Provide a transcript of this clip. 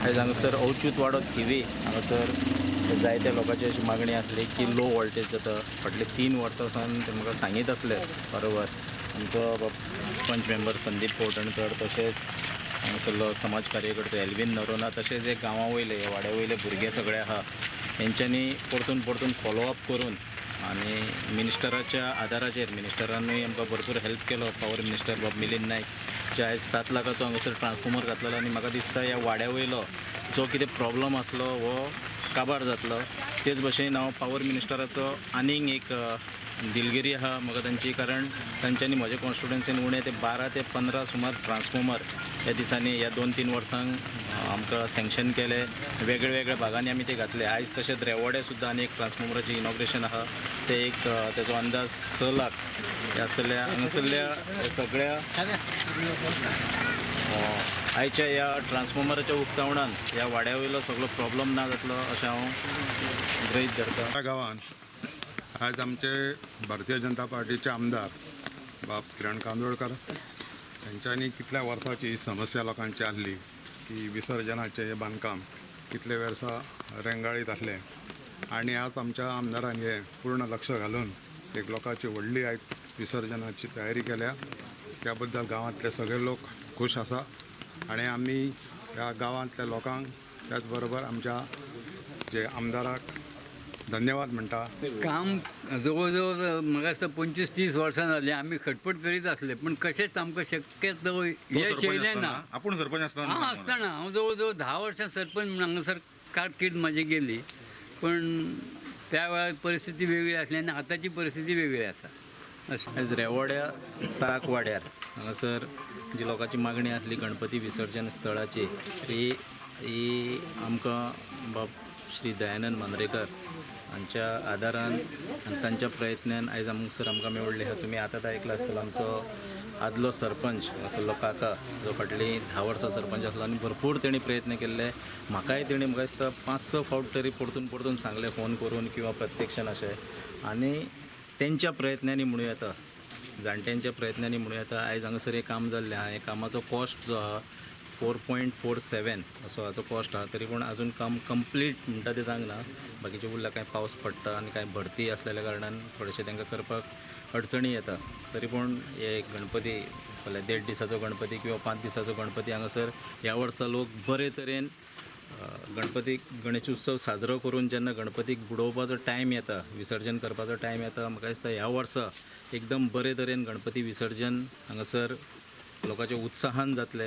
आयज हांगासर अवच्यूत वाडो थिवी हांगासर जायत्या लोकांची अशी मागणी आसली की लो वोल्टेज जाता. फाटले 3 वर्सां सावन ते म्हाका सांगीत आसले बरोबर. आमचो पंच मेंबर संदीप पोवटणकर तशेंच हांगासरलो समाज कार्यकर्तो एल्विन नरोना तशेंच एक गांवा वयले ह्या वाड्या वयले भुरगे सगळे आहा तेंच्यांनी परतून परतून फॉलोअप करून आनी मिनिस्टराच्या आदाराचेर मिनिस्टरानूय आमकां भरपूर हेल्प केलो. पॉवर मिनिस्टर बाब मिलिंद नायक जे आयज 7 लाखाचो हांगासर ट्रान्सफॉर्मर घातलेलो आनी म्हाका दिसता ह्या वाड्या वयलो जो कितें प्रॉब्लम आसलो हो काबार जातलो. तेच भशेन हांव पॉवर मिनिस्टराचो आनीक एक दिलगिरी आहा म्हाका तांची, कारण तांच्यांनी म्हज्या कॉन्स्टिट्युएन्सीन उणे ते 12 ते 15 सुमार ट्रान्सफॉर्मर ह्या दिसांनी ह्या 2-3 वर्सांक आमकां सँक्शन केले. वेगळ्या वेगळ्या भागांनी आमी ते घातले. आयज तशेंच रेवोड्या सुद्दां आनी एक ट्रान्सफॉर्मराचें इनॉग्रेशन आहा ते एक तेजो अंदाज 6 लाख हे आसतल्या. हांगासरल्या सगळ्या आयच्या ह्या ट्रान्सफॉर्मराच्या उक्तावणान ह्या वाड्या वयलो सगळो प्रॉब्लम ना जातलो अशें हांव गृहीत धरतां. ह्या गांवांत आज आमचे भारतीय जनता पार्टीचे आमदार बाब किरण कांदोळकर यांच्यानी कितल्या वर्सांची ही समस्या लोकांची आसली की विसर्जनाचे हे बांदकाम कितले वर्सां रेंगाळीत आसले आणि आज आमच्या आमदारान हे पूर्ण लक्ष घालून एक लोकांची व्हडली आयज विसर्जनाची तयारी केल्या. त्या बद्दल गांवांतले सगळे लोक खूश आसा आणि आमी ह्या गांवांतल्या लोकांक त्याच बरोबर आमच्या जे आमदाराक धन्यवाद म्हणटा. काम जवळ जवळ म्हाका दिसता 25-30 वर्सां जाली आमी खटपट करीत आसले, पण कशेंच आमकां शक्य यश येयलें ना. आपण सरपंच आसतना हांव जवळ जवळ 10 वर्सां सरपंच म्हणून हांगासर कारकीर्द म्हाजी गेली, पण त्या वेळार परिस्थिती वेगळी आसली आनी आतांची परिस्थिती वेगळी आसा. आयज रेवोड्या ताक वाड्यार हांगासर जी लोकांची मागणी आसली गणपती विसर्जन स्थळाची ही आमकां बाब श्री दयानंद मांद्रेकर हांच्या आदारान आनी तांच्या प्रयत्नान आयज हांगासर आमकां मेळ्ळें आहा. तुमी आतां आयकलां आसतलो आमचो आदलो सरपंच आसलो काका जो फाटलीं 10 वर्सां सरपंच आसलो आनी भरपूर तेणी प्रयत्न केल्ले. म्हाकाय तेणी म्हाका दिसता 5-6 फावट तरी परतून परतून सांगलें फोन करून किंवा प्रत्यक्षान अशें. आनी तेंच्या प्रयत्नांनी म्हणूं येता, जाणट्यांच्या प्रयत्नांनी म्हणूं येता आयज हांगासर हें काम जाल्लें आहा. हे कामाचो कॉस्ट जो आहा 4.47 असो हाचो कॉस्ट आहा. तरी पूण आजून काम कंप्लीट म्हणटा तें जावंक ना. बाकीचे उरल्या कांय पावस पडटा आनी कांय भरती आसलेल्या कारणान थोडेशें तांकां करपाक अडचणी येता. तरी पूण हे गणपती फाल्यां 1.5 दिसाचो गणपती किंवा 5 दिसाचो गणपती हांगासर ह्या वर्सा लोक बरे तरेन गणपतीक गणेश उत्सव साजरो करून जेन्ना गणपतीक बुडोवपाचो टायम येता, विसर्जन करपाचो टायम येता, म्हाका दिसता ह्या वर्सा एकदम बरे तरेन गणपती विसर्जन हांगासर लोकांच्या उत्साहान जातलें.